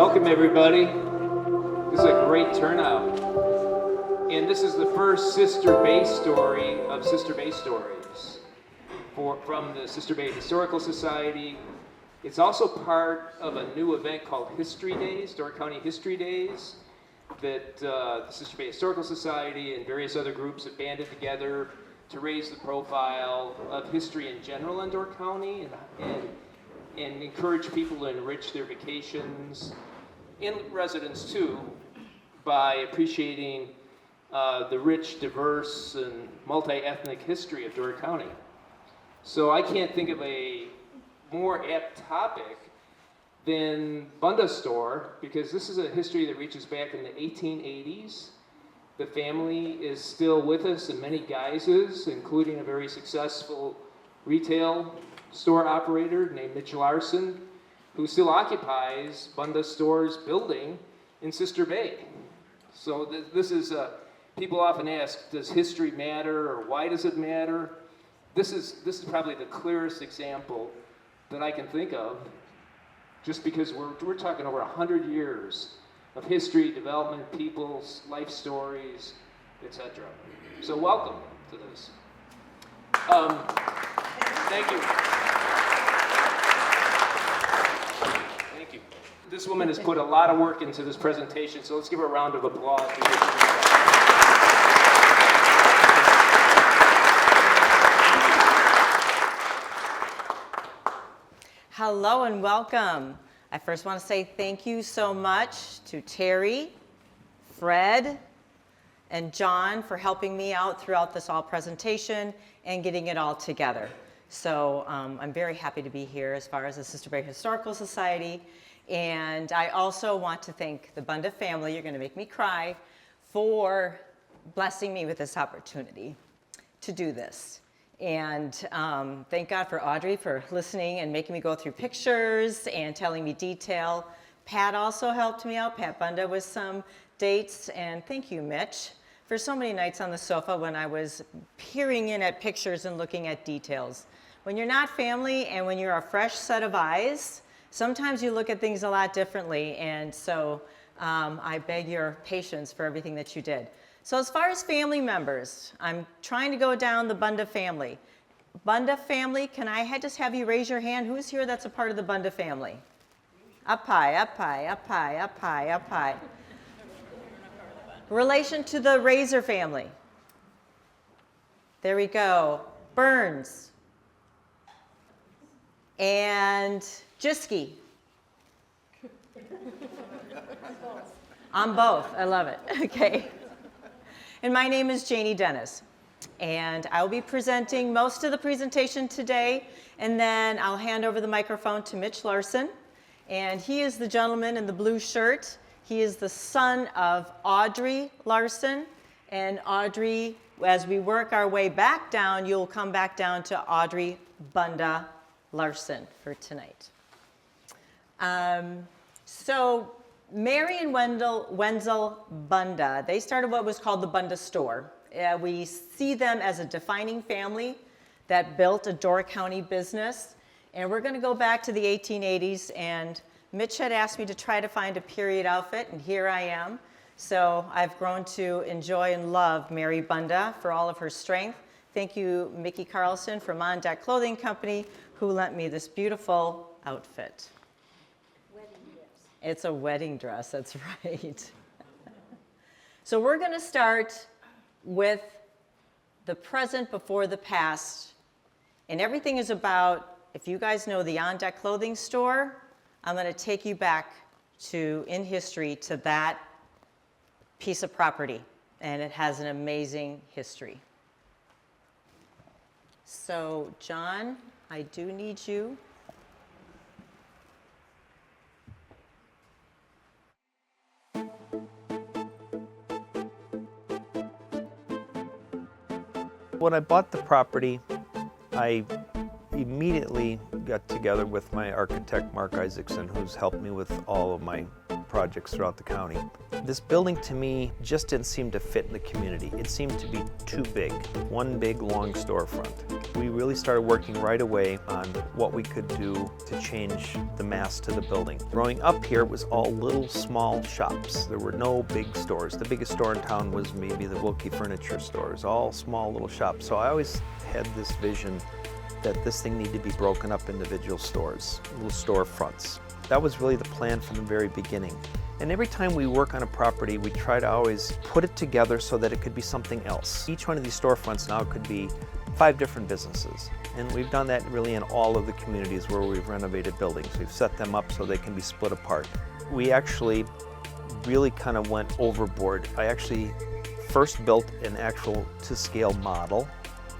Welcome everybody. This is a great turnout. And this is the first Sister Bay story of Sister Bay Stories from the Sister Bay Historical Society. It's also part of a new event called History Days, Door County History Days, that the Sister Bay Historical Society and various other groups have banded together to raise the profile of history in general in Door County and encourage people to enrich their vacations, and residents too, by appreciating the rich, diverse, and multi-ethnic history of Door County. So I can't think of a more apt topic than Bunda Store, because this is a history that reaches back in the 1880s. The family is still with us in many guises, including a very successful retail store operator named Mitch Larson, who still occupies Bunda Store's building in Sister Bay. So this is, people often ask, does history matter, or why does it matter? This is probably the clearest example that I can think of, just because we're talking over 100 years of history, development, people's life stories, etc. So welcome to this. Thank you. Thank you. This woman has put a lot of work into this presentation, so let's give her a round of applause. Hello and welcome. I first want to say thank you so much to Terry, Fred, and John for helping me out throughout this all presentation and getting it all together. So I'm very happy to be here as far as the Sister Bay Historical Society. And I also want to thank the Bunda family, you're going to make me cry, for blessing me with this opportunity to do this. And thank God for Audrey for listening and making me go through pictures and telling me detail. Pat also helped me out, Pat Bunda, with some dates. And thank you, Mitch, for so many nights on the sofa when I was peering in at pictures and looking at details. When you're not family and when you're a fresh set of eyes, sometimes you look at things a lot differently. And so I beg your patience for everything that you did. So as far as family members, I'm trying to go down the Bunda family. Bunda family, can I just have you raise your hand? Who's here that's a part of the Bunda family? Up high, up high, up high, up high, up high. Relation to the Razor family. There we go. Burns. And Jiski. I'm both. I love it. Okay. And my name is Janie Dennis, and I'll be presenting most of the presentation today, and then I'll hand over the microphone to Mitch Larson, and he is the gentleman in the blue shirt. He is the son of Audrey Larson, and Audrey, as we work our way back down, you'll come back down to Audrey Bunda Larson for tonight. So Mary and Wenzel Bunda, they started what was called the Bunda Store. We see them as a defining family that built a Door County business. And we're going to go back to the 1880s. And Mitch had asked me to try to find a period outfit, and here I am. So I've grown to enjoy and love Mary Bunda for all of her strength. Thank you, Mickey Carlson from On Deck Clothing Company, who lent me this beautiful outfit. It's a wedding dress, that's right. So we're going to start with the present before the past. And everything is about, if you guys know the On Deck Clothing Store, I'm going to take you back in history to that piece of property. And it has an amazing history. So John, I do need you. When I bought the property, I immediately got together with my architect, Mark Isaacson, who's helped me with all of my projects throughout the county. This building to me just didn't seem to fit in the community. It seemed to be too big, one big long storefront. We really started working right away on what we could do to change the mass to the building. Growing up here, it was all little small shops. There were no big stores. The biggest store in town was maybe the Wilkie Furniture stores, all small little shops. So I always had this vision that this thing needed to be broken up individual stores, little storefronts. That was really the plan from the very beginning. And every time we work on a property, we try to always put it together so that it could be something else. Each one of these storefronts now could be 5 different businesses. And we've done that really in all of the communities where we've renovated buildings. We've set them up so they can be split apart. We actually really kind of went overboard. I actually first built an actual to-scale model,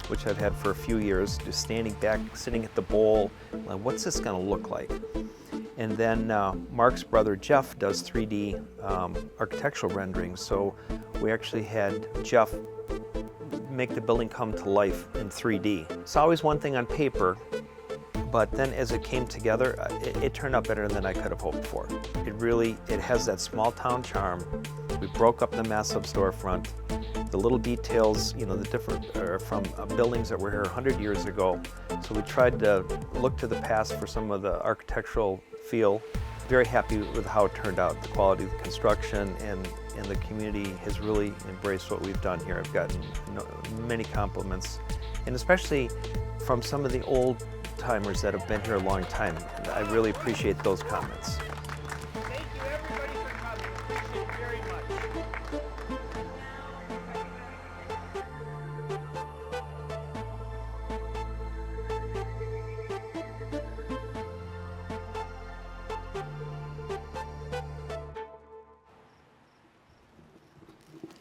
which I've had for a few years, just standing back, sitting at the bowl, like, what's this gonna look like? And then Mark's brother Jeff does 3D architectural renderings, so we actually had Jeff make the building come to life in 3D. It's always one thing on paper, but then as it came together, it turned out better than I could have hoped for. It has that small town charm. We broke up the massive storefront. The little details, you know, the different are from buildings that were here 100 years ago. So we tried to look to the past for some of the architectural feel. Very happy with how it turned out, the quality of the construction, and the community has really embraced what we've done here. I've gotten many compliments, and especially from some of the old timers that have been here a long time. I really appreciate those comments. Thank you everybody for coming. Appreciate it very much.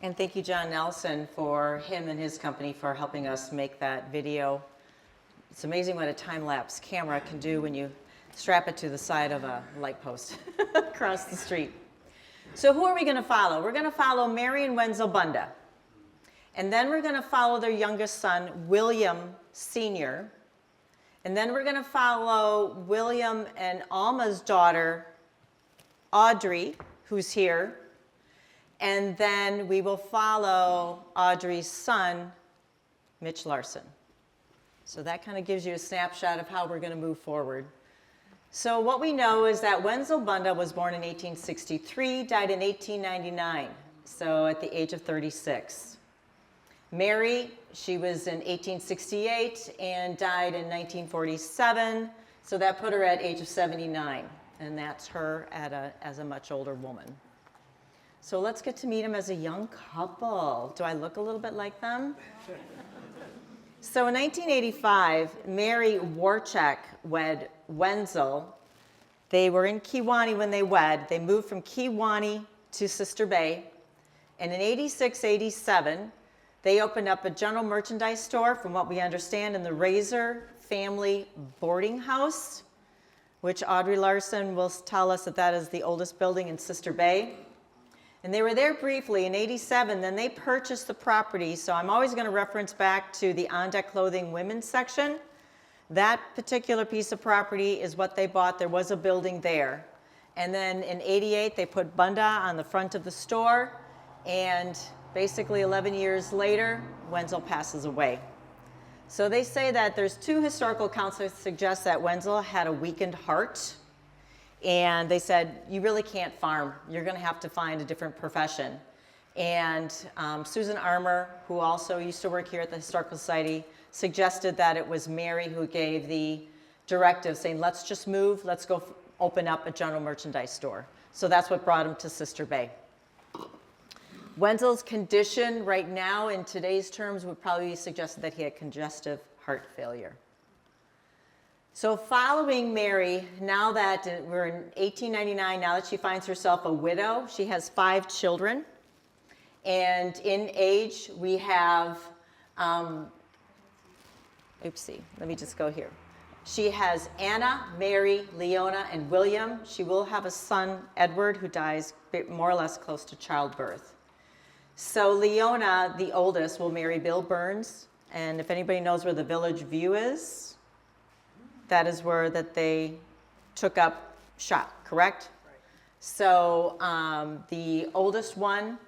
And thank you, John Nelson, for him and his company for helping us make that video. It's amazing what a time-lapse camera can do when you strap it to the side of a light post across the street. So who are we going to follow? We're going to follow Mary and Wenzel Bunda. And then we're going to follow their youngest son, William Sr. And then we're going to follow William and Alma's daughter, Audrey, who's here. And then we will follow Audrey's son, Mitch Larson. So that kind of gives you a snapshot of how we're going to move forward. So what we know is that Wenzel Bunda was born in 1863, died in 1899, so at the age of 36. Mary, she was in 1868 and died in 1947, so that put her at age of 79, and that's her as a much older woman. So let's get to meet them as a young couple. Do I look a little bit like them? So in 1985, Mary Warchek wed Wenzel. They were in Kewanee when they wed. They moved from Kewanee to Sister Bay. And in 86, 87, they opened up a general merchandise store, from what we understand, in the Razor family boarding house, which Audrey Larson will tell us that that is the oldest building in Sister Bay. And they were there briefly in 87, then they purchased the property. So I'm always going to reference back to the on-deck clothing women's section. That particular piece of property is what they bought. There was a building there. And then in 88, they put Bunda on the front of the store. And basically 11 years later, Wenzel passes away. So they say that there's 2 historical accounts that suggest that Wenzel had a weakened heart. And they said, you really can't farm. You're going to have to find a different profession. And Susan Armour, who also used to work here at the Historical Society, suggested that it was Mary who gave the directive saying, let's just move, let's go open up a general merchandise store. So that's what brought him to Sister Bay. Wenzel's condition right now, in today's terms, would probably suggest that he had congestive heart failure. So following Mary, now that we're in 1899, now that she finds herself a widow, she has 5 children. And in age, we have, oopsie, let me just go here. She has Anna, Mary, Leona, and William. She will have a son, Edward, who dies more or less close to childbirth. So Leona, the oldest, will marry Bill Burns. And if anybody knows where the Village View is, that is where that they took up shop, correct? Right. So the oldest one,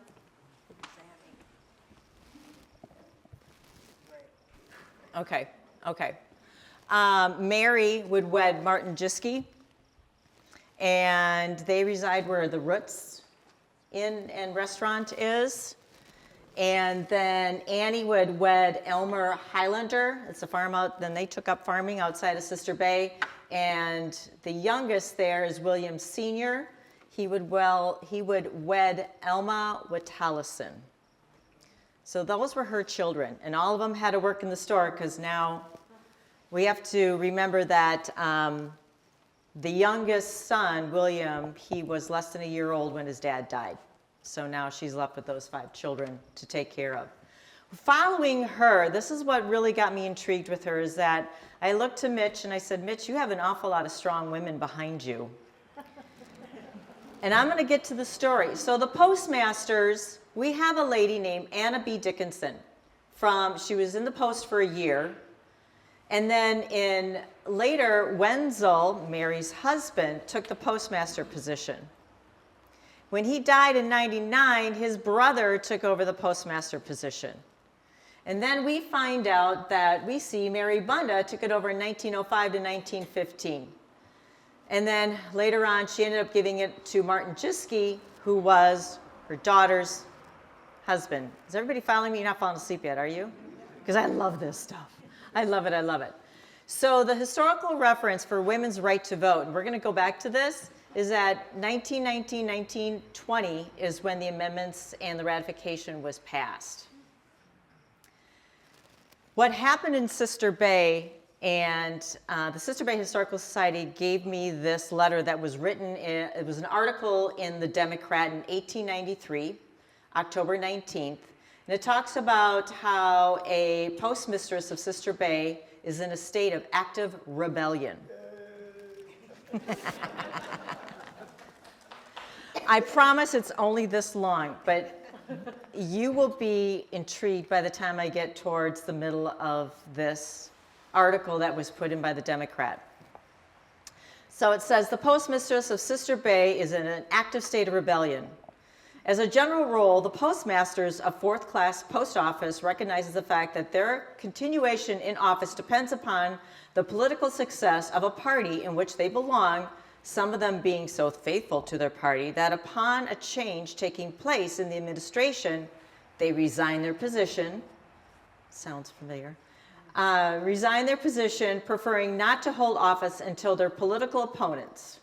okay. Mary would wed Martin Jiske, and they reside where the Roots Inn and Restaurant is. And then Annie would wed Elmer Highlander. It's a farm out, then they took up farming outside of Sister Bay. And the youngest there is William Sr. He would wed Elma Witalison. So those were her children. And all of them had to work in the store because now we have to remember that the youngest son, William, he was less than a year old when his dad died. So now she's left with those 5 children to take care of. Following her, this is what really got me intrigued with her, is that I looked to Mitch and I said, Mitch, you have an awful lot of strong women behind you. And I'm going to get to the story. So the postmasters, we have a lady named Anna B. Dickinson. She was in the post for a year. And then later, Wenzel, Mary's husband, took the postmaster position. When he died in '99, his brother took over the postmaster position. And then we find out that we see Mary Bunda took it over in 1905 to 1915. And then later on, she ended up giving it to Martin Jiske, who was her daughter's husband. Is everybody following me? You're not falling asleep yet, are you? Because I love this stuff. I love it. So the historical reference for women's right to vote, and we're going to go back to this, is that 1919, 1920 is when the amendments and the ratification was passed. What happened in Sister Bay, and the Sister Bay Historical Society gave me this letter that was written, it was an article in the Democrat in 1893, October 19th, and it talks about how a postmistress of Sister Bay is in a state of active rebellion. I promise it's only this long, but you will be intrigued by the time I get towards the middle of this article that was put in by the Democrat. So it says, the postmistress of Sister Bay is in an active state of rebellion. As a general rule, the postmasters of 4th class post office recognizes the fact that their continuation in office depends upon the political success of a party in which they belong, some of them being so faithful to their party that upon a change taking place in the administration, they resign their position. Sounds familiar. Resign their position, preferring not to hold office until their political opponents.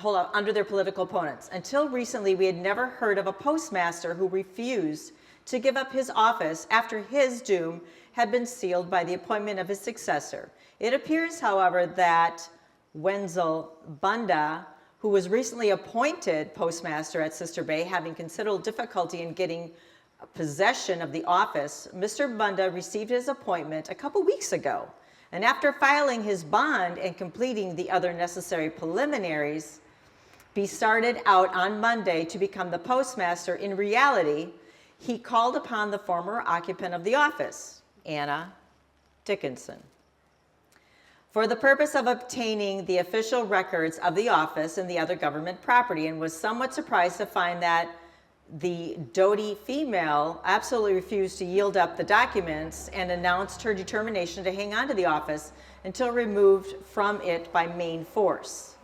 Under their political opponents. Until recently, we had never heard of a postmaster who refused to give up his office after his doom had been sealed by the appointment of his successor. It appears, however, that Wenzel Bunda, who was recently appointed postmaster at Sister Bay, having considerable difficulty in getting possession of the office, Mr. Bunda received his appointment a couple weeks ago. And after filing his bond and completing the other necessary preliminaries, he started out on Monday to become the postmaster. In reality, he called upon the former occupant of the office, Anna Dickinson, for the purpose of obtaining the official records of the office and the other government property, and was somewhat surprised to find that the doughty female absolutely refused to yield up the documents and announced her determination to hang on to the office until removed from it by main force.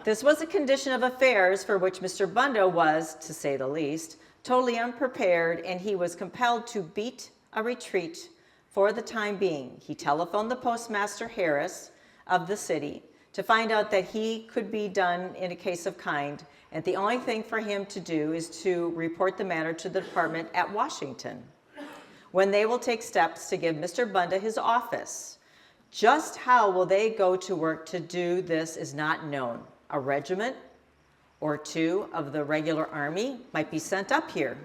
This was a condition of affairs for which Mr. Bunda was, to say the least, totally unprepared, and he was compelled to beat a retreat for the time being. He telephoned the postmaster Harris of the city to find out that he could be done in a case of kind, and the only thing for him to do is to report the matter to the department at Washington, when they will take steps to give Mr. Bunda his office. Just how will they go to work to do this is not known. A regiment or 2 of the regular army might be sent up here,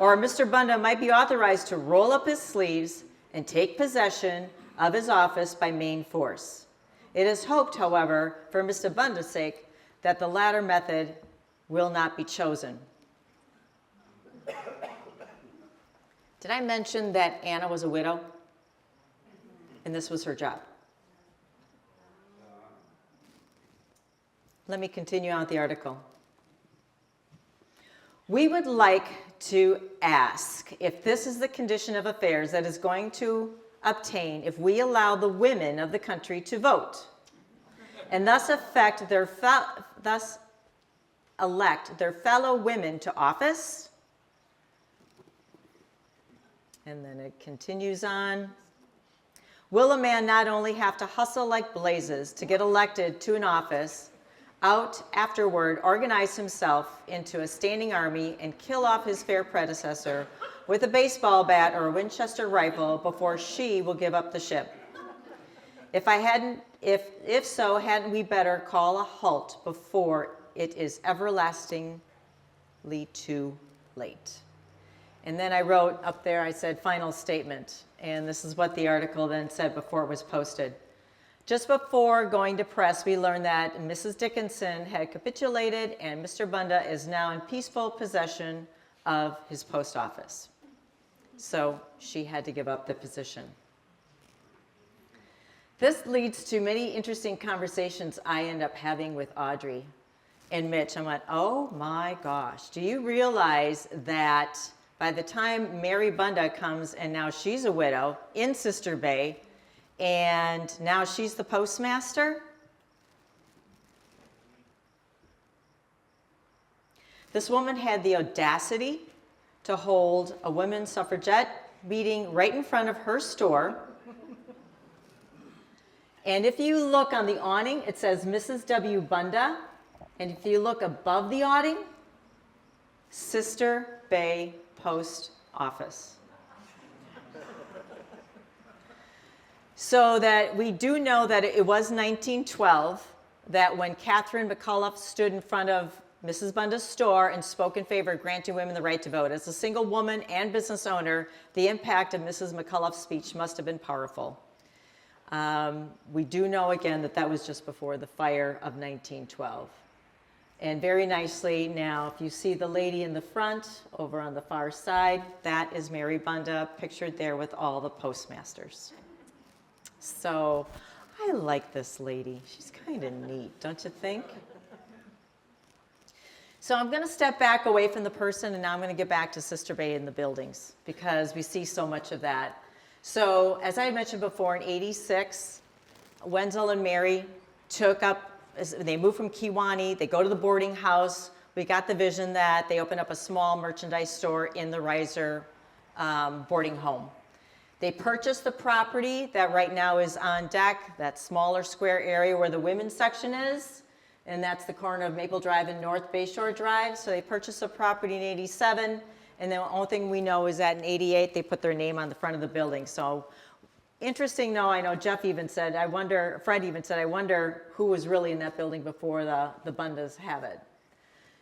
or Mr. Bunda might be authorized to roll up his sleeves and take possession of his office by main force. It is hoped, however, for Mr. Bunda's sake, that the latter method will not be chosen. Did I mention that Anna was a widow? And this was her job. let me continue on with the article. We would like to ask if this is the condition of affairs that is going to obtain if we allow the women of the country to vote and thus elect their fellow women to office. And then it continues on. Will a man not only have to hustle like blazes to get elected to an office, out afterward organize himself into a standing army and kill off his fair predecessor with a baseball bat or a Winchester rifle before she will give up the ship? If so, hadn't we better call a halt before it is everlastingly too late? And then I wrote up there, I said, final statement. And this is what the article then said before it was posted. Just before going to press, we learned that Mrs. Dickinson had capitulated and Mr. Bunda is now in peaceful possession of his post office. So she had to give up the position. This leads to many interesting conversations I end up having with Audrey and Mitch. I went, oh my gosh, do you realize that by the time Mary Bunda comes, and now she's a widow in Sister Bay, and now she's the postmaster? This woman had the audacity to hold a women's suffragette meeting right in front of her store. And if you look on the awning, it says Mrs. W. Bunda. And if you look above the awning, Sister Bay Post Office. So that we do know that it was 1912 that when Catherine McCullough stood in front of Mrs. Bunda's store and spoke in favor of granting women the right to vote. As a single woman and business owner, the impact of Mrs. McCullough's speech must have been powerful. We do know again that that was just before the fire of 1912. And very nicely now, if you see the lady in the front over on the far side, that is Mary Bunda pictured there with all the postmasters. So I like this lady. She's kind of neat, don't you think? So I'm going to step back away from the person, and now I'm going to get back to Sister Bay and the buildings because we see so much of that. So as I mentioned before, in '86, Wenzel and Mary they moved from Kewanee, they go to the boarding house. We got the vision that they open up a small merchandise store in the Reiser boarding home. They purchased the property that right now is on deck, that smaller square area where the women's section is, and that's the corner of Maple Drive and North Bayshore Drive. So they purchased the property in '87, and the only thing we know is that in '88 they put their name on the front of the building. So interesting, though, I know Jeff even said, Fred even said, I wonder who was really in that building before the Bundas have it.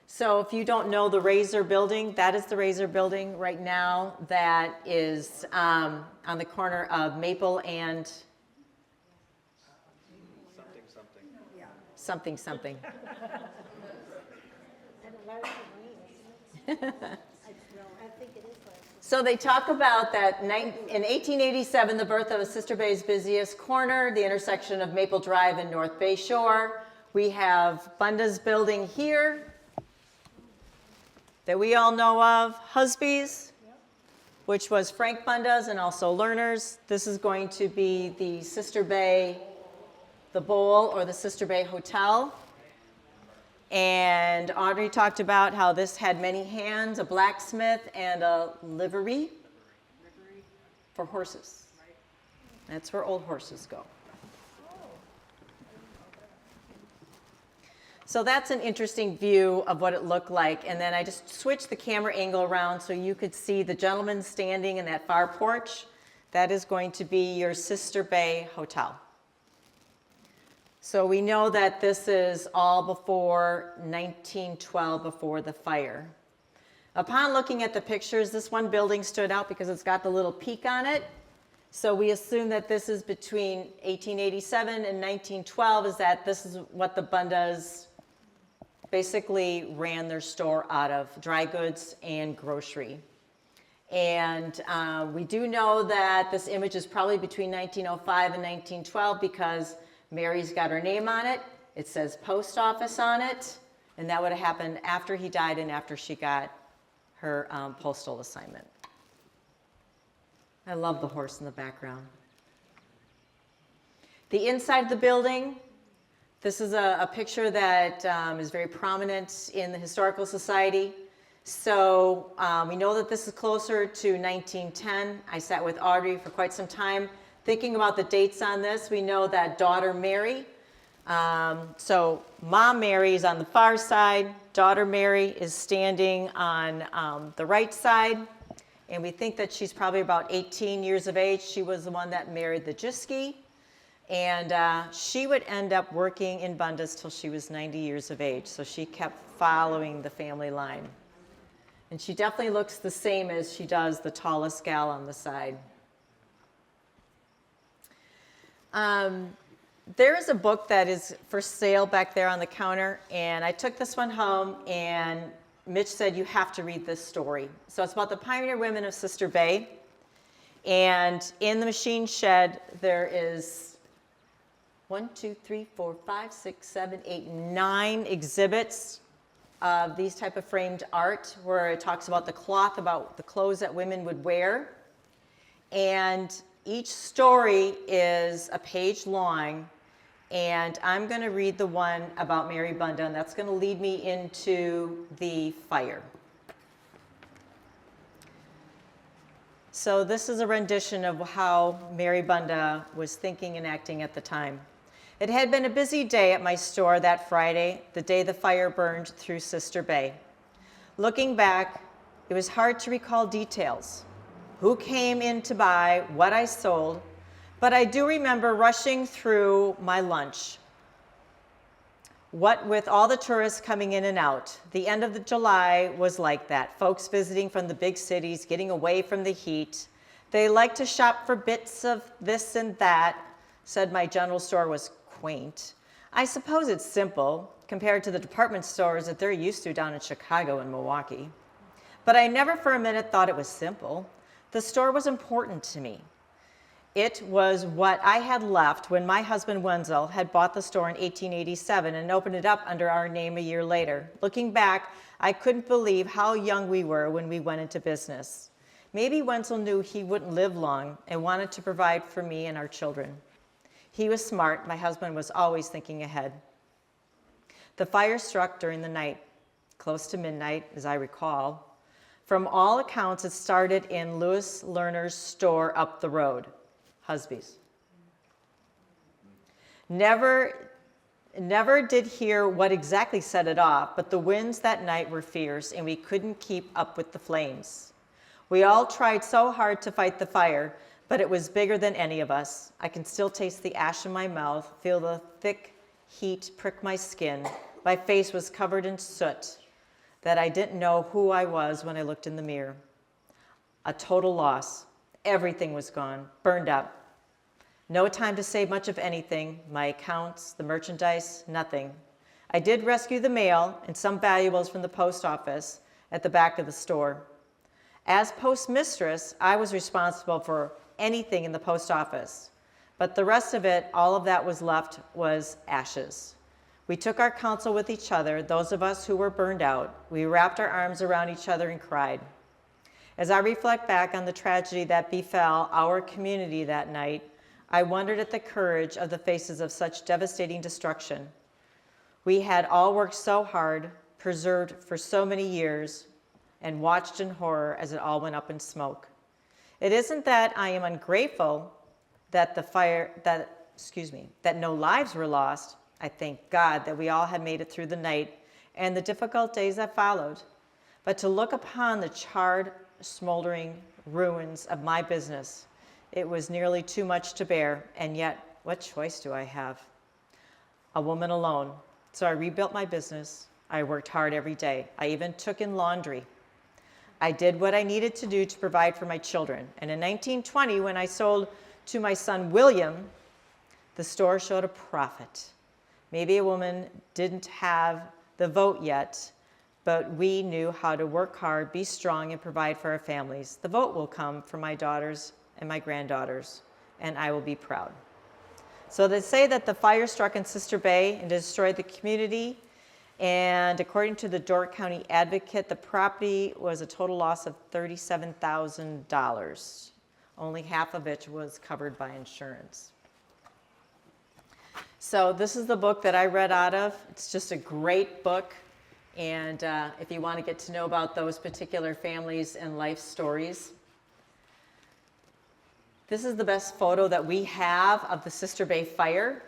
So if you don't know the Razor building, that is the Razor building right now that is on the corner of Maple and something. So they talk about that in 1887, the birth of Sister Bay's busiest corner, the intersection of Maple Drive and North Bayshore. We have Bunda's building here that we all know of, Husby's, which was Frank Bunda's and also Lerner's. This is going to be the Sister Bay, the Bowl, or the Sister Bay Hotel. And Audrey talked about how this had many hands, a blacksmith, and a livery for horses. That's where old horses go. So that's an interesting view of what it looked like. And then I just switched the camera angle around so you could see the gentleman standing in that far porch. That is going to be your Sister Bay Hotel. So we know that this is all before 1912, before the fire. Upon looking at the pictures, this one building stood out because it's got the little peak on it. So we assume that this is between 1887 and 1912, is that this is what the Bundas basically ran their store out of, dry goods and grocery. And we do know that this image is probably between 1905 and 1912 because Mary's got her name on it, It says post office on it, and that would have happened after he died and after she got her postal assignment. I love the horse in the background. The inside of the building, this is a picture that is very prominent in the Historical Society. So we know that this is closer to 1910. I sat with Audrey for quite some time thinking about the dates on this. We know that daughter Mary, so Mom Mary is on the far side, daughter Mary is standing on the right side, and we think that she's probably about 18 years of age. She was the one that married the Jiski, and she would end up working in Bundas till she was 90 years of age, so she kept following the family line. And she definitely looks the same as she does the tallest gal on the side. There is a book that is for sale back there on the counter, and I took this one home, and Mitch said, you have to read this story. So it's about the pioneer women of Sister Bay, and in the machine shed, there is 9 exhibits of these type of framed art where it talks about the cloth, about the clothes that women would wear. And each story is a page long, and I'm going to read the one about Mary Bunda, and that's going to lead me into the fire. So this is a rendition of how Mary Bunda was thinking and acting at the time. It had been a busy day at my store that Friday, the day the fire burned through Sister Bay. Looking back, it was hard to recall details. Who came in to buy, what I sold, but I do remember rushing through my lunch. What with all the tourists coming in and out, the end of July was like that. Folks visiting from the big cities, getting away from the heat. They like to shop for bits of this and that, said my general store was quaint. I suppose it's simple compared to the department stores that they're used to down in Chicago and Milwaukee. But I never for a minute thought it was simple. The store was important to me. It was what I had left when my husband Wenzel had bought the store in 1887 and opened it up under our name a year later. Looking back, I couldn't believe how young we were when we went into business. Maybe Wenzel knew he wouldn't live long and wanted to provide for me and our children. He was smart. My husband was always thinking ahead. The fire struck during the night, close to midnight, as I recall. From all accounts, it started in Louis Lerner's store up the road, Husby's. Never did hear what exactly set it off, but the winds that night were fierce, and we couldn't keep up with the flames. We all tried so hard to fight the fire, but it was bigger than any of us. I can still taste the ash in my mouth, feel the thick heat prick my skin. My face was covered in soot that I didn't know who I was when I looked in the mirror. A total loss. Everything was gone, burned up. No time to save much of anything, my accounts, the merchandise, nothing. I did rescue the mail and some valuables from the post office at the back of the store. As postmistress, I was responsible for anything in the post office, but the rest of it, all of that was left was ashes. We took our counsel with each other, those of us who were burned out. We wrapped our arms around each other and cried. As I reflect back on the tragedy that befell our community that night, I wondered at the courage of the faces of such devastating destruction. We had all worked so hard, preserved for so many years, and watched in horror as it all went up in smoke. It isn't that I am ungrateful that that no lives were lost. I thank God that we all had made it through the night and the difficult days that followed. But to look upon the charred, smoldering ruins of my business, it was nearly too much to bear, and yet, what choice do I have? A woman alone. So I rebuilt my business. I worked hard every day. I even took in laundry. I did what I needed to do to provide for my children. And in 1920, when I sold to my son William, the store showed a profit. Maybe a woman didn't have the vote yet, but we knew how to work hard, be strong, and provide for our families. The vote will come for my daughters and my granddaughters, and I will be proud. So they say that the fire struck in Sister Bay and destroyed the community. And according to the Door County Advocate, the property was a total loss of $37,000. Only half of it was covered by insurance. So this is the book that I read out of. It's just a great book. And if you want to get to know about those particular families and life stories. This is the best photo that we have of the Sister Bay fire.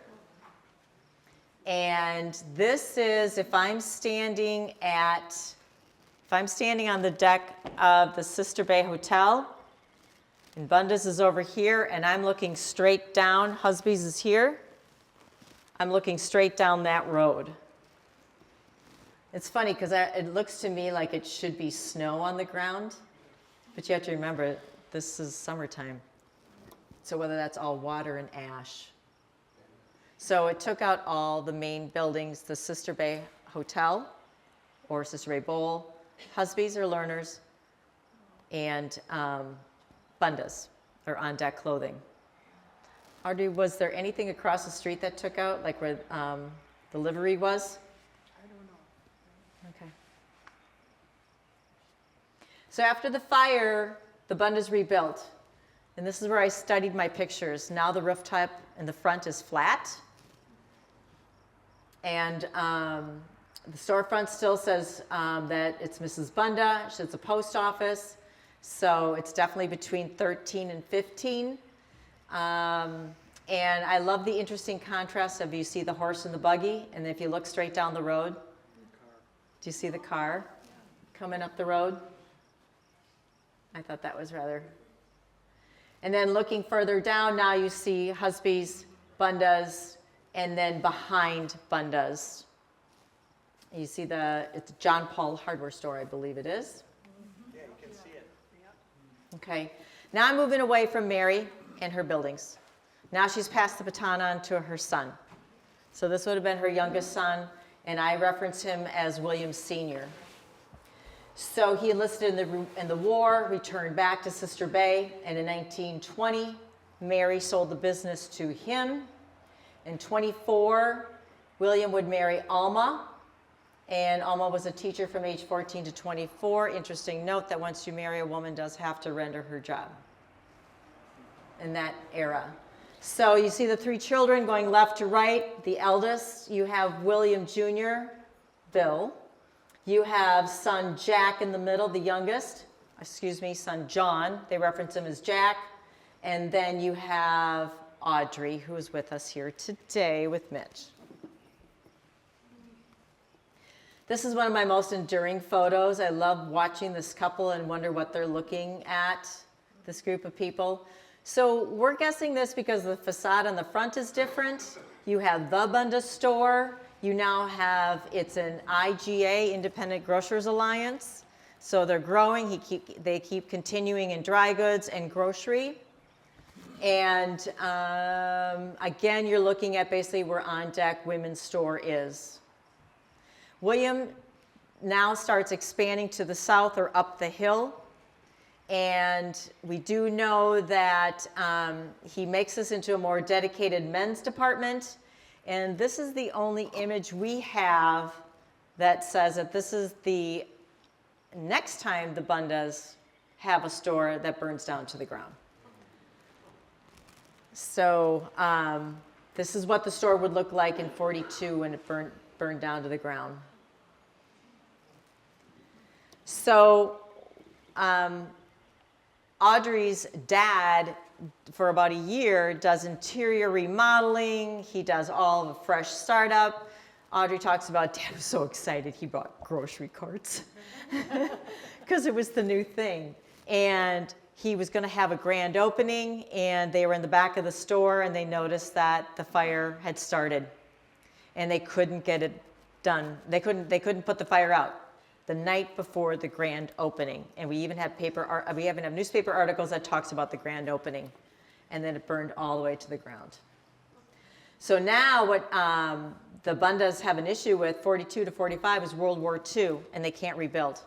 And this is if I'm standing on the deck of the Sister Bay Hotel, and Bundas is over here, and I'm looking straight down. Husby's is here. I'm looking straight down that road. It's funny because it looks to me like it should be snow on the ground, but you have to remember this is summertime. So whether that's all water and ash. So it took out all the main buildings, the Sister Bay Hotel or Sister Bay Bowl, Husby's or Learners, and Bundas or on-deck clothing. Audrey, was there anything across the street that took out, like where the livery was? I don't know. Okay. So after the fire, the Bundas rebuilt. And this is where I studied my pictures. Now the rooftop in the front is flat. And the storefront still says that it's Mrs. Bunda. It's a post office. So it's definitely between 13 and 15. And I love the interesting contrast of you see the horse and the buggy. And if you look straight down the road, do you see the car coming up the road? I thought that was rather... And then looking further down, now you see Husby's, Bundas, and then behind Bundas, you see it's John Paul hardware store, I believe it is. Yeah, you can see it. Okay. Now I'm moving away from Mary and her buildings. Now she's passed the baton on to her son. So this would have been her youngest son, and I reference him as William Sr. So he enlisted in the war, returned back to Sister Bay, and in 1920, Mary sold the business to him. In 24, William would marry Alma, and Alma was a teacher from age 14 to 24. Interesting note that once you marry a woman, does have to render her job in that era. So you see the three children going left to right. The eldest, you have William Jr., Bill. You have son Jack in the middle, the youngest. Son John. They reference him as Jack. And then you have Audrey, who is with us here today with Mitch. This is one of my most enduring photos. I love watching this couple and wonder what they're looking at, this group of people. So we're guessing this because the facade on the front is different. You have the Bunda Store. You now have, it's an IGA, Independent Grocers Alliance. So they're growing. They keep continuing in dry goods and grocery. And again, you're looking at basically where On Deck Women's Store is. William now starts expanding to the south or up the hill. And we do know that he makes this into a more dedicated men's department. And this is the only image we have that says that this is the next time the Bundas have a store that burns down to the ground. So this is what the store would look like in 42 when it burned down to the ground. So Audrey's dad, for about a year, does interior remodeling. He does all of a fresh startup. Audrey talks about Dad was so excited he bought grocery carts because it was the new thing. And he was going to have a grand opening, and they were in the back of the store, and they noticed that the fire had started, and they couldn't get it done. They couldn't put the fire out the night before the grand opening. And we even have newspaper articles that talks about the grand opening. And then it burned all the way to the ground. So now what the Bundas have an issue with, 42 to 45, is World War II, and they can't rebuild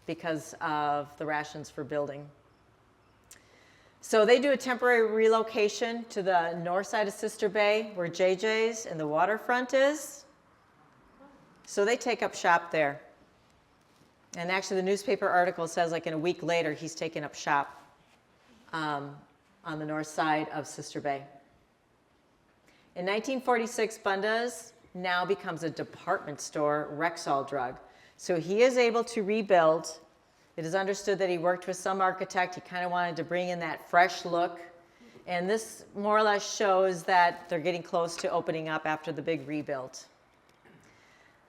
because of the rations for building. So they do a temporary relocation to the north side of Sister Bay where JJ's and the waterfront is. So they take up shop there. And actually the newspaper article says like in a week later he's taken up shop on the north side of Sister Bay. In 1946, Bundas now becomes a department store, Rexall Drug. So he is able to rebuild. It is understood that he worked with some architect. He kind of wanted to bring in that fresh look. And this more or less shows that they're getting close to opening up after the big rebuild.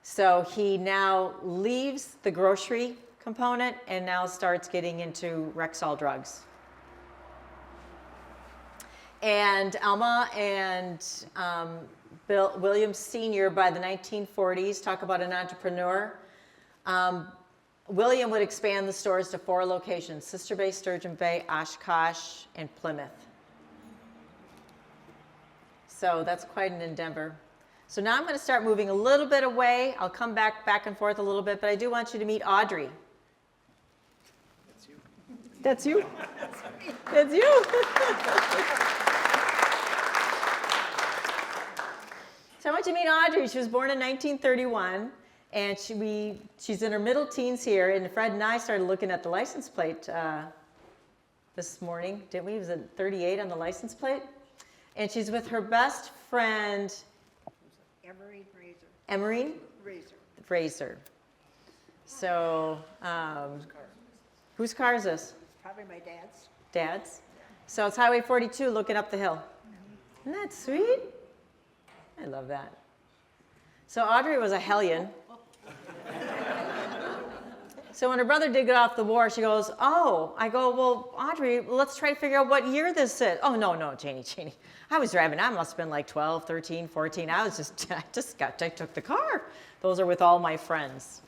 So he now leaves the grocery component and now starts getting into Rexall Drugs. And Alma and William Sr. by the 1940s, talk about an entrepreneur. William would expand the stores to 4 locations: Sister Bay, Sturgeon Bay, Oshkosh, and Plymouth. So that's quite an endeavor. So now I'm going to start moving a little bit away. I'll come back and forth a little bit, but I do want you to meet Audrey. That's you? That's you? So I want you to meet Audrey. She was born in 1931, and she's in her middle teens here, and Fred and I started looking at the license plate this morning, didn't we? It was a 38 on the license plate. And she's with her best friend, Emerine Razor. So, whose car is this? Probably my dad's. Dad's. So it's Highway 42 looking up the hill. Isn't that sweet? I love that. So Audrey was a hellion. So when her brother did get off the war, she goes, oh, I go, well, Audrey, let's try to figure out what year this is. Oh, no, Janie. I was driving. I must have been like 12, 13, 14. I took the car. Those are with all my friends.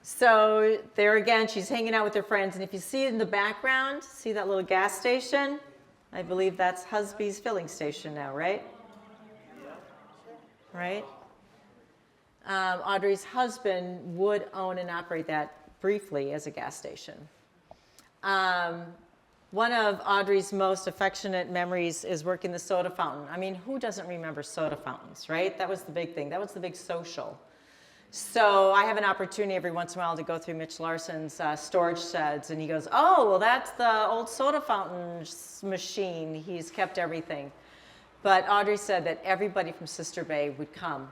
So there again, she's hanging out with her friends. And if you see it in the background, see that little gas station? I believe that's Husby's filling station now, right? Right? Audrey's husband would own and operate that briefly as a gas station. One of Audrey's most affectionate memories is working the soda fountain. I mean, who doesn't remember soda fountains, right? That was the big thing. That was the big social. So I have an opportunity every once in a while to go through Mitch Larson's storage sheds, and he goes, oh, well, that's the old soda fountain machine. He's kept everything. But Audrey said that everybody from Sister Bay would come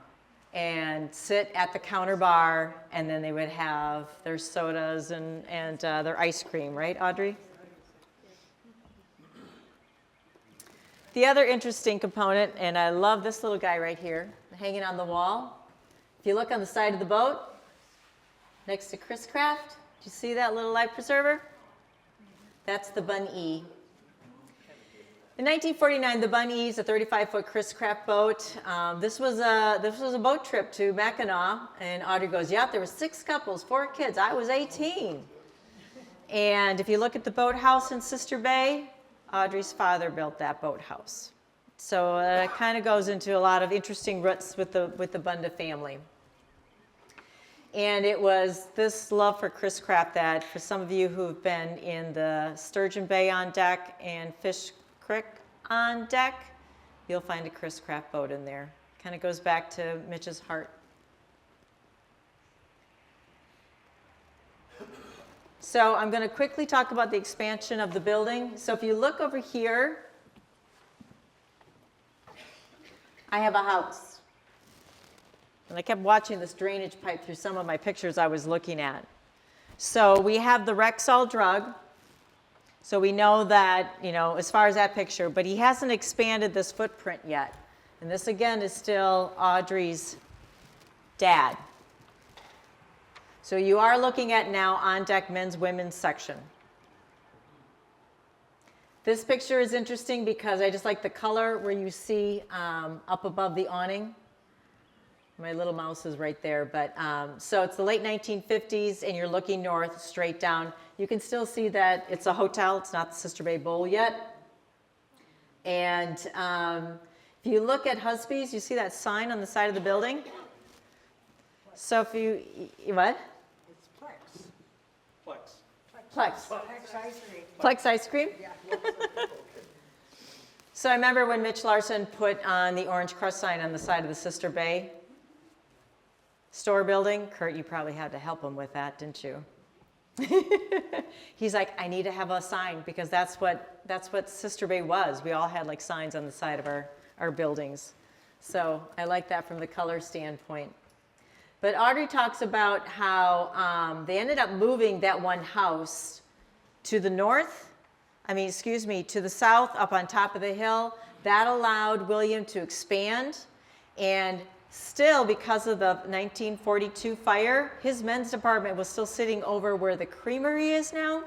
and sit at the counter bar, and then they would have their sodas and their ice cream, right, Audrey? The other interesting component, and I love this little guy right here, hanging on the wall. If you look on the side of the boat, next to Chris Craft, do you see that little life preserver? That's the Bun E. In 1949, the Bun E is a 35-foot Chris Craft boat. This was a boat trip to Mackinac, and Audrey goes, "Yep, there were 6 couples, 4 kids. I was 18." And if you look at the boathouse in Sister Bay, Audrey's father built that boathouse. So it kind of goes into a lot of interesting roots with the Bunda family. And it was this love for Chris Craft that, for some of you who've been in the Sturgeon Bay on deck and Fish Creek on deck, you'll find a Chris Craft boat in there. Kind of goes back to Mitch's heart. So I'm going to quickly talk about the expansion of the building. So if you look over here, I have a house. And I kept watching this drainage pipe through some of my pictures I was looking at. So we have the Rexall drug. So we know that, as far as that picture, but he hasn't expanded this footprint yet. And this, again, is still Audrey's dad. So you are looking at now on-deck men's, women's section. This picture is interesting because I just like the color where you see up above the awning. My little mouse is right there, but so it's the late 1950s, and you're looking north, straight down. You can still see that it's a hotel. It's not the Sister Bay Bowl yet. And if you look at Husby's, you see that sign on the side of the building? So if you, what? It's Plex. Plex. Plex ice cream? So I remember when Mitch Larson put on the orange crust sign on the side of the Sister Bay store building. Kurt, you probably had to help him with that, didn't you? He's like, I need to have a sign because that's what Sister Bay was. We all had like signs on the side of our buildings. So I like that from the color standpoint. But Audrey talks about how they ended up moving that one house to the north, to the south up on top of the hill. That allowed William to expand. And still, because of the 1942 fire, his men's department was still sitting over where the creamery is now.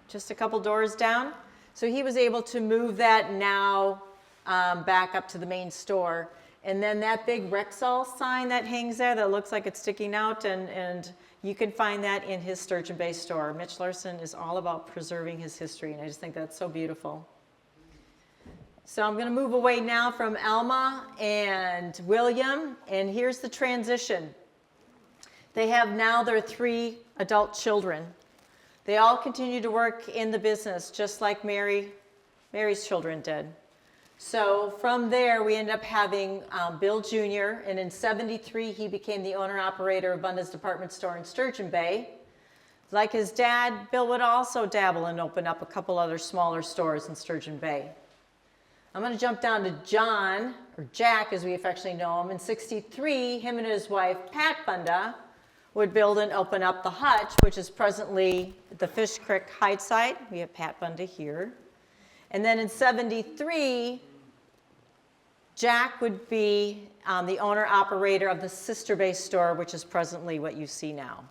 Just a couple doors down. So he was able to move that now back up to the main store. And then that big Rexall sign that hangs there that looks like it's sticking out, and you can find that in his Sturgeon Bay store. Mitch Larson is all about preserving his history, and I just think that's so beautiful. So I'm going to move away now from Alma and William, and here's the transition. They have now their 3 adult children. They all continue to work in the business, just like Mary's children did. So from there, we ended up having Bill Jr., and in '73, he became the owner-operator of Bundas department store in Sturgeon Bay. Like his dad, Bill would also dabble and open up a couple other smaller stores in Sturgeon Bay. I'm going to jump down to John, or Jack as we affectionately know him. In '63, him and his wife, Pat Bunda, would build and open up the Hutch, which is presently the Fish Creek Heights site. We have Pat Bunda here. And then in '73, Jack would be the owner-operator of the Sister Bay store, which is presently what you see now.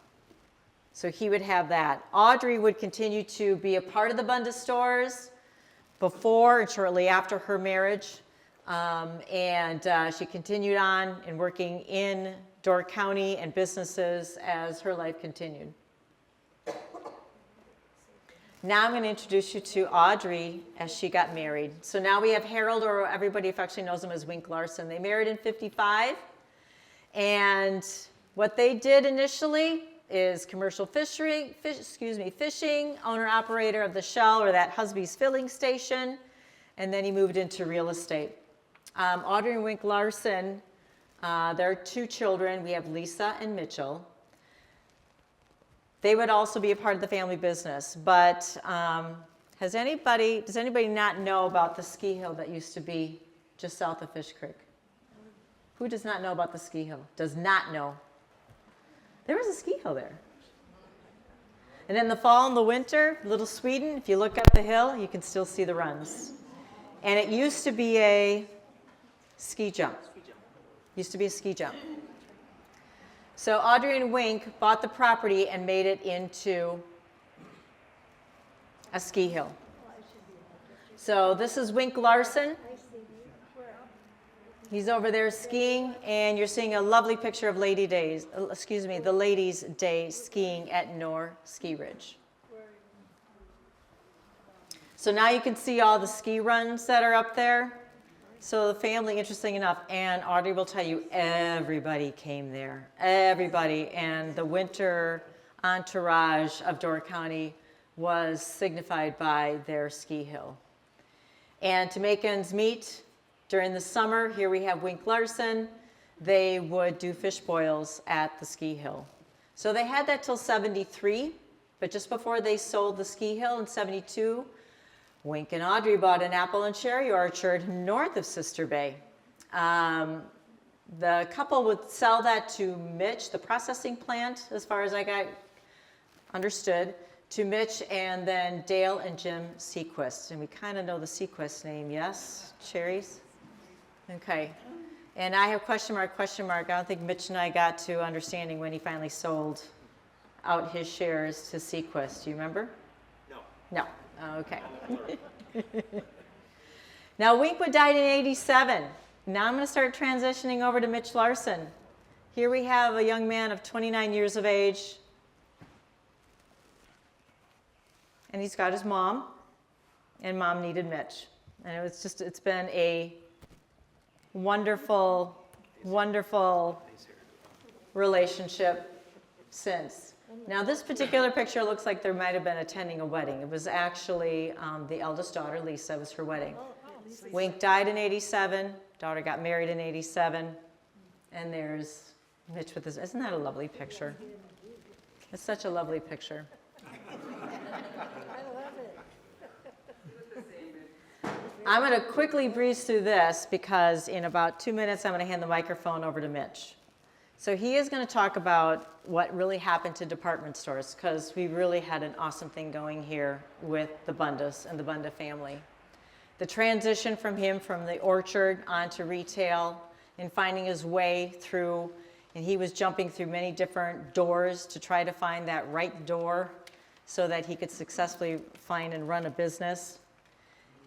So he would have that. Audrey would continue to be a part of the Bunda stores before and shortly after her marriage. She continued on and working in Door County and businesses as her life continued. Now I'm going to introduce you to Audrey as she got married. So now we have Harold, or everybody affectionately knows him as Wink Larson. They married in '55. And what they did initially is commercial fishing, owner-operator of the Shell, or that Husby's filling station. And then he moved into real estate. Audrey and Wink Larson, their 2 children, we have Lisa and Mitchell. They would also be a part of the family business, but does anybody not know about the ski hill that used to be just south of Fish Creek? Who does not know about the ski hill? Does not know. There was a ski hill there. And in the fall and the winter, Little Sweden, if you look up the hill, you can still see the runs. And it used to be a ski jump. Used to be a ski jump. So Audrey and Wink bought the property and made it into a ski hill. So this is Wink Larson. He's over there skiing, and you're seeing a lovely picture of the Ladies' Day skiing at Knorr Ski Ridge. So now you can see all the ski runs that are up there. So the family, interesting enough, and Audrey will tell you, everybody came there. Everybody. And the winter entourage of Door County was signified by their ski hill. And to make ends meet, during the summer, here we have Wink Larson. They would do fish boils at the ski hill. So they had that till '73, but just before they sold the ski hill in '72, Wink and Audrey bought an apple and cherry orchard north of Sister Bay. The couple would sell that to Mitch, the processing plant, as far as I got understood, to Mitch and then Dale and Jim Sequist. And we kind of know the Sequist name, yes? Cherries? Okay. And I have question mark. I don't think Mitch and I got to understanding when he finally sold out his shares to Sequist. Do you remember? No. Okay. Now, Winkwood died in '87. Now I'm going to start transitioning over to Mitch Larson. Here we have a young man of 29 years of age. And he's got his mom. And mom needed Mitch. And it's been a wonderful, wonderful relationship since. Now this particular picture looks like there might have been attending a wedding. It was actually the eldest daughter, Lisa, was her wedding. Wink died in 87, daughter got married in 87, and there's Mitch with his, isn't that a lovely picture? It's such a lovely picture. I'm going to quickly breeze through this because in about 2 minutes I'm going to hand the microphone over to Mitch. So he is going to talk about what really happened to department stores because we really had an awesome thing going here with the Bundas and the Bunda family. The transition from him from the orchard onto retail and finding his way through, and he was jumping through many different doors to try to find that right door so that he could successfully find and run a business.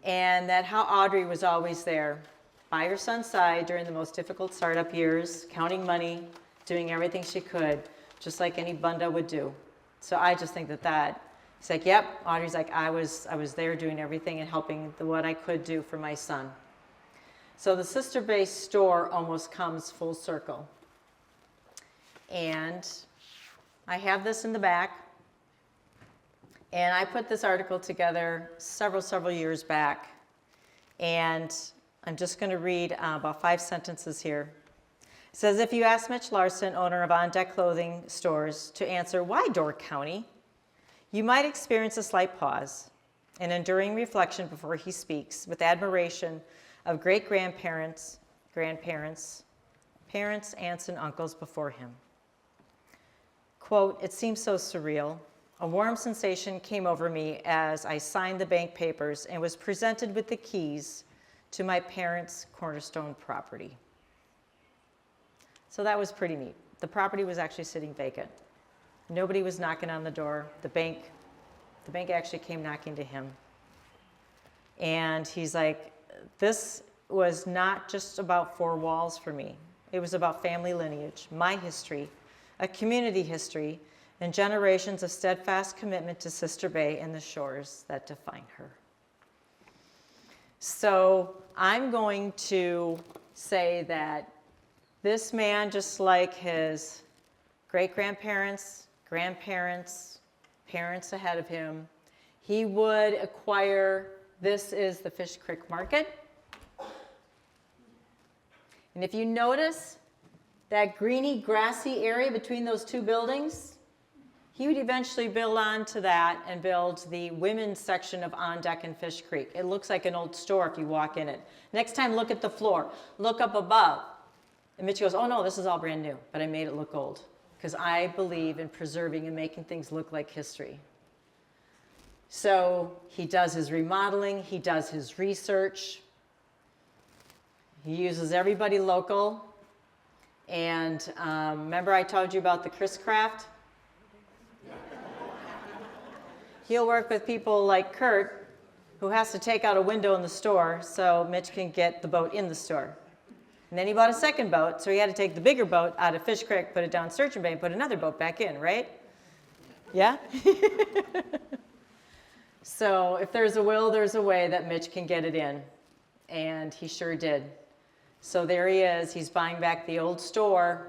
And that how Audrey was always there by her son's side during the most difficult startup years, counting money, doing everything she could, just like any Bunda would do. So I just think that he's like, yep, Audrey's like, I was there doing everything and helping what I could do for my son. So the sister-based store almost comes full circle. And I have this in the back. And I put this article together several years back. And I'm just going to read about 5 sentences here. It says, if you ask Mitch Larson, owner of On Deck Clothing Stores, to answer why Door County, you might experience a slight pause, an enduring reflection before he speaks, with admiration of great-grandparents, grandparents, parents, aunts, and uncles before him. Quote, it seems so surreal. A warm sensation came over me as I signed the bank papers and was presented with the keys to my parents' cornerstone property. So that was pretty neat. The property was actually sitting vacant. Nobody was knocking on the door. The bank actually came knocking to him. And he's like, this was not just about 4 walls for me. It was about family lineage, my history, a community history, and generations of steadfast commitment to Sister Bay and the shores that define her. So I'm going to say that this man, just like his great-grandparents, grandparents, parents ahead of him, he would acquire, this is the Fish Creek Market. And if you notice that greeny, grassy area between those 2 buildings, he would eventually build onto that and build the women's section of On Deck and Fish Creek. It looks like an old store if you walk in it. Next time, look at the floor. Look up above. And Mitch goes, oh no, this is all brand new, but I made it look old because I believe in preserving and making things look like history. So he does his remodeling, he does his research, he uses everybody local. And remember I told you about the Chris Craft? He'll work with people like Kurt, who has to take out a window in the store so Mitch can get the boat in the store. And then he bought a second boat, so he had to take the bigger boat out of Fish Creek, put it down Sturgeon Bay, and put another boat back in, right? Yeah? So if there's a will, there's a way that Mitch can get it in. And he sure did. So there he is. He's buying back the old store.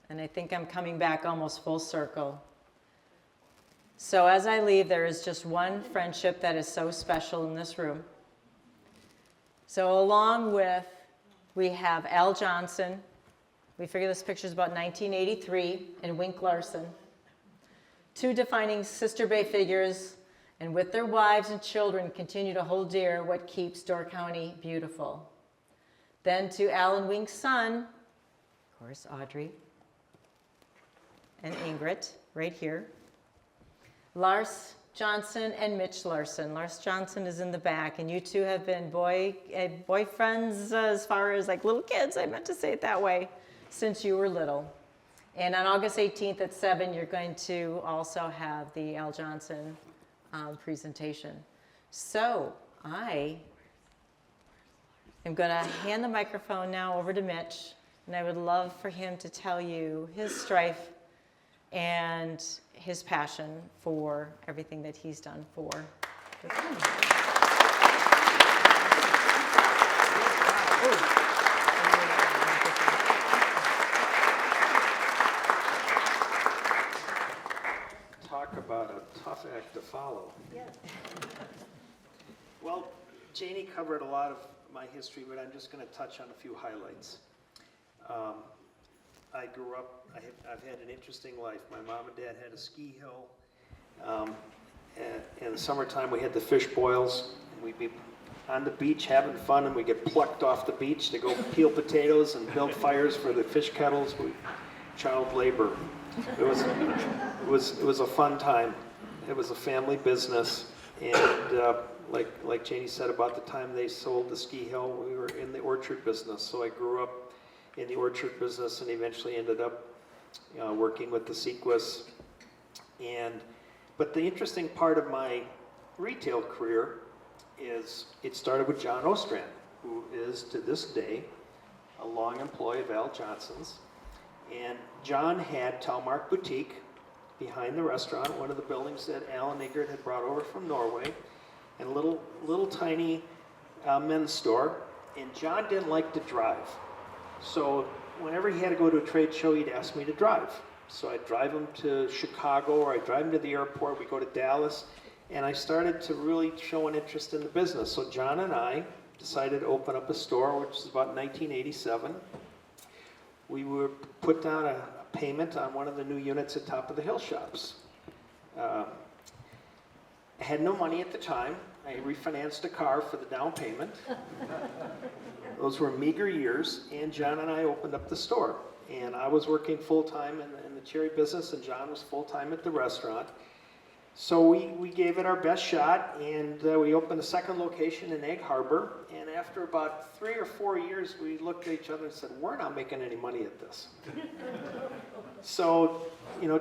And I think I'm coming back almost full circle. So as I leave, there is just one friendship that is so special in this room. So along with, we have Al Johnson. We figure this picture is about 1983, and Wink Larson. 2 defining Sister Bay figures, and with their wives and children continue to hold dear what keeps Door County beautiful. Then to Al and Wink's son, of course, Audrey, and Ingrid, right here. Lars Johnson and Mitch Larson. Lars Johnson is in the back, and you 2 have been boyfriends as far as like little kids, I meant to say it that way, since you were little. And on August 18th at 7, you're going to also have the Al Johnson presentation. So I am going to hand the microphone now over to Mitch, and I would love for him to tell you his strife and his passion for everything that he's done for the family. about a tough act to follow. Well, Janie covered a lot of my history, but I'm just going to touch on a few highlights. I grew up, I've had an interesting life. My mom and dad had a ski hill. In the summertime, we had the fish boils. We'd be on the beach having fun, and we get plucked off the beach to go peel potatoes and build fires for the fish kettles. Child labor. It was a fun time. It was a family business, and like Janie said about the time they sold the ski hill, we were in the orchard business. So I grew up in the orchard business and eventually ended up working with the Sequis. But the interesting part of my retail career is it started with John Ostrand, who is to this day a long employee of Al Johnson's. And John had Talmark Boutique behind the restaurant, one of the buildings that Alan Ingrid had brought over from Norway, and a little tiny men's store. And John didn't like to drive. So whenever he had to go to a trade show, he'd ask me to drive. So I'd drive him to Chicago, or I'd drive him to the airport. We'd go to Dallas. And I started to really show an interest in the business. So John and I decided to open up a store, which was about 1987. We would put down a payment on one of the new units at Top of the Hill shops. I had no money at the time. I refinanced a car for the down payment. Those were meager years, and John and I opened up the store. And I was working full-time in the cherry business, and John was full-time at the restaurant. So we gave it our best shot, and we opened a second location in Egg Harbor. And after about 3 or 4 years, we looked at each other and said, we're not making any money at this. So,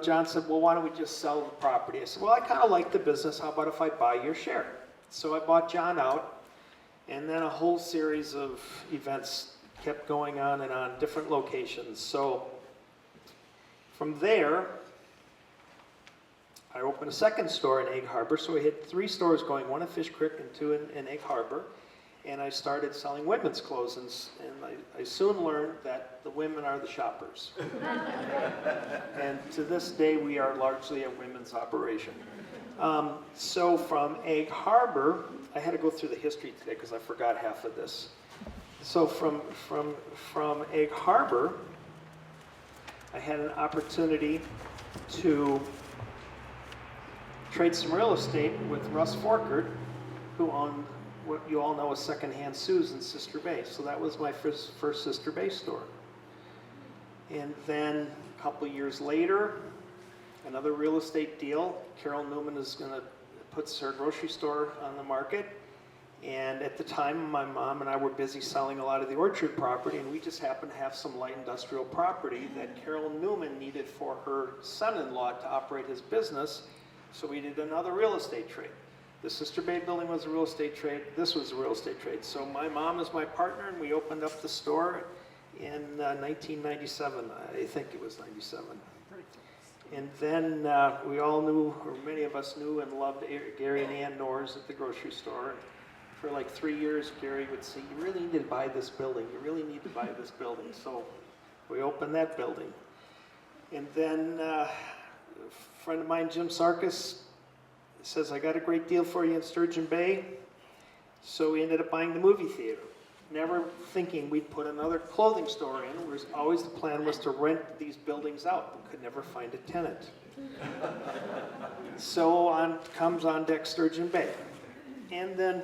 John said, well, why don't we just sell the property? I said, well, I kind of like the business. How about if I buy your share? So I bought John out, and then a whole series of events kept going on and on, different locations. So from there, I opened a second store in Egg Harbor, so we had 3 stores going, one in Fish Creek and 2 in Egg Harbor. And I started selling women's clothes, and I soon learned that the women are the shoppers. And to this day, we are largely a women's operation. So from Egg Harbor, I had to go through the history today because I forgot half of this. So from Egg Harbor, I had an opportunity to trade some real estate with Russ Forkert, who owned what you all know as Secondhand Sue's in Sister Bay. So that was my first Sister Bay store. And then a couple years later, another real estate deal. Carol Newman is going to put her grocery store on the market. And at the time, my mom and I were busy selling a lot of the orchard property, and we just happened to have some light industrial property that Carol Newman needed for her son-in-law to operate his business. So we did another real estate trade. The Sister Bay building was a real estate trade. This was a real estate trade. So my mom is my partner, and we opened up the store in 1997. I think it was 97. And then we all knew, or many of us knew and loved Gary and Ann Norris at the grocery store. And for like 3 years, Gary would say, you really need to buy this building. You really need to buy this building. So we opened that building. And then a friend of mine, Jim Sarkis, says, I got a great deal for you in Sturgeon Bay. So we ended up buying the movie theater, never thinking we'd put another clothing store in. Always the plan was to rent these buildings out, but could never find a tenant. So on comes on deck Sturgeon Bay. And then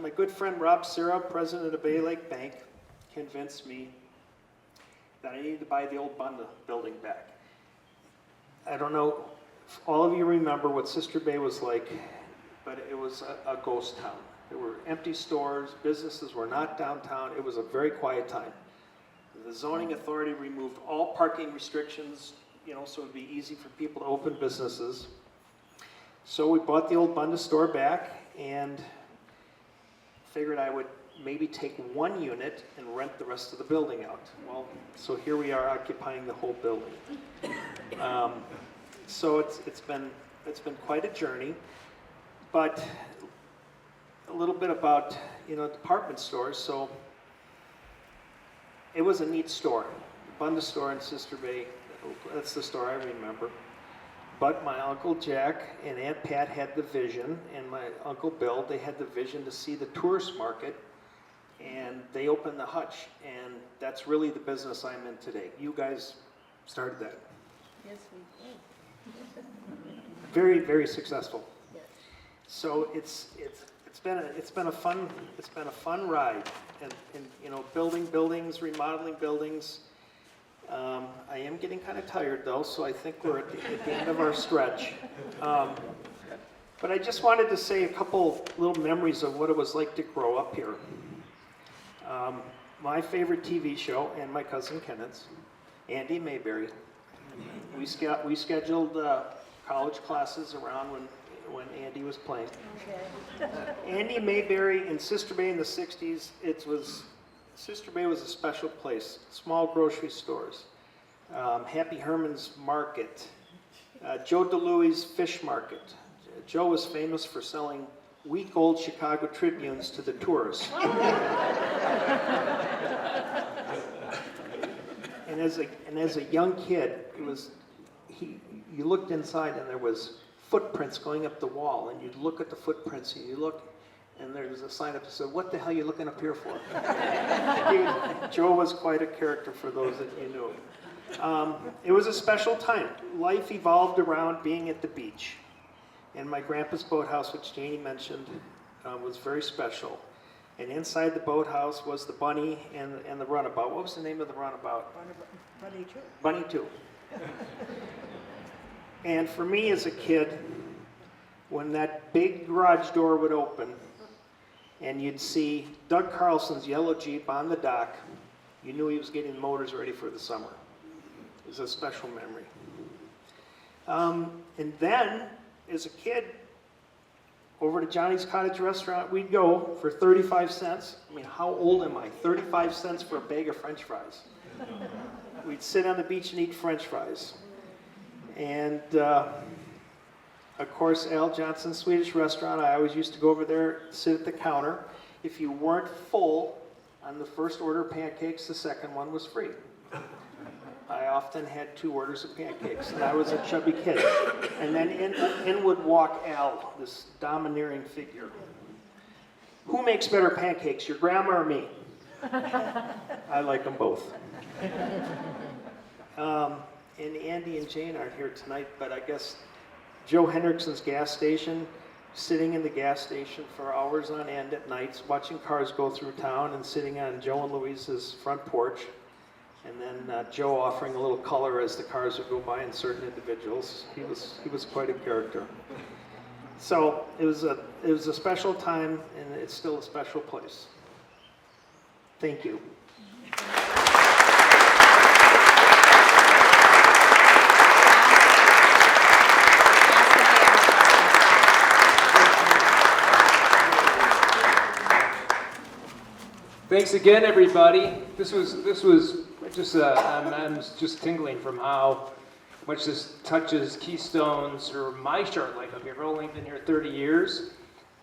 my good friend Rob Serra, president of Bay Lake Bank, convinced me that I needed to buy the old Bunda building back. I don't know if all of you remember what Sister Bay was like, but it was a ghost town. There were empty stores, businesses were not downtown. It was a very quiet time. The zoning authority removed all parking restrictions, so it would be easy for people to open businesses. So we bought the old Bunda store back and figured I would maybe take one unit and rent the rest of the building out. Well, so here we are occupying the whole building. So it's been quite a journey, but a little bit about department stores. So it was a neat store, Bunda Store in Sister Bay. That's the store I remember. But my Uncle Jack and Aunt Pat had the vision, and my Uncle Bill, they had the vision to see the tourist market, and they opened the hutch, and that's really the business I'm in today. You guys started that. Yes, we did. Very, very successful. Yes. So it's been a fun ride, and you know, building buildings, remodeling buildings. I am getting kind of tired though, so I think we're at the end of our stretch. But I just wanted to say a couple little memories of what it was like to grow up here. My favorite TV show, and my cousin Kenneth's, Andy Mayberry. We scheduled college classes around when Andy was playing. Okay. Andy Mayberry in Sister Bay in the 60s, Sister Bay was a special place. Small grocery stores, Happy Herman's Market, Joe DeLuey's Fish Market. Joe was famous for selling week-old Chicago Tribunes to the tourists. And as a young kid, you looked inside and there was footprints going up the wall, and you'd look at the footprints and you look, and there was a sign up that said, "What the hell are you looking up here for?" Joe was quite a character for those that you knew. It was a special time. Life evolved around being at the beach. And my grandpa's boathouse, which Janie mentioned, was very special. And inside the boathouse was the bunny and the runabout. What was the name of the runabout? Bunny too. Bunny 2. And for me as a kid, when that big garage door would open and you'd see Doug Carlson's yellow Jeep on the dock, you knew he was getting the motors ready for the summer. It was a special memory. And then, as a kid, over to Johnny's Cottage Restaurant, we'd go for 35 cents. I mean, how old am I? 35 cents for a bag of French fries. We'd sit on the beach and eat French fries. And, of course, Al Johnson's Swedish Restaurant, I always used to go over there, sit at the counter. If you weren't full on the first order of pancakes, the second one was free. I often had 2 orders of pancakes, and I was a chubby kid. And then in would walk Al, this domineering figure. Who makes better pancakes, your grandma or me? I like them both. And Andy and Jane aren't here tonight, but I guess Joe Hendrickson's gas station, sitting in the gas station for hours on end at nights, watching cars go through town and sitting on Joe and Louise's front porch. And then Joe offering a little color as the cars would go by in certain individuals. He was quite a character. So it was a special time, and it's still a special place. Thank you. Thanks again, everybody. This was just I'm just tingling from how much this touches keystones or my short life up here. I've only been here 30 years,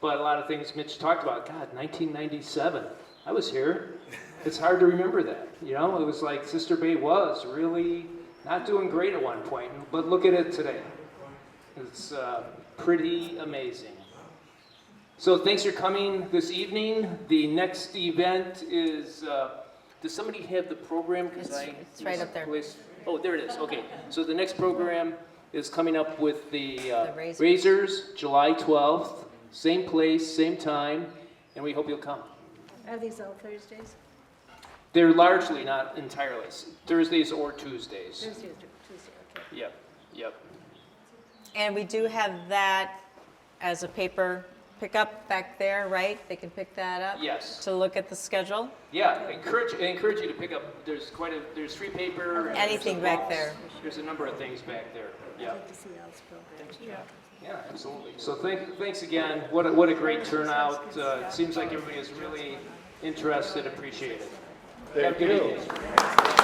but a lot of things Mitch talked about. God, 1997, I was here. It's hard to remember that. You know, it was like Sister Bay was really not doing great at one point, but look at it today. It's pretty amazing. So thanks for coming this evening. The next event is, does somebody have the program? It's right up there. Oh, there it is. Okay. So the next program is coming up with the Razors. Razors, July 12th. Same place, same time, and we hope you'll come. Are these all Thursdays? They're largely, not entirely, Thursdays or Tuesdays. Tuesday, okay. Yep. And we do have that as a paper pickup back there, right? They can pick that up? Yes. To look at the schedule? Yeah, I encourage you to pick up. There's free paper. And Anything there's back there. There's a number of things back there. Yeah. I'd like to see Al's program. Yeah, absolutely. So thanks again. What a great turnout. It seems like everybody is really interested, appreciated. Have a good evening.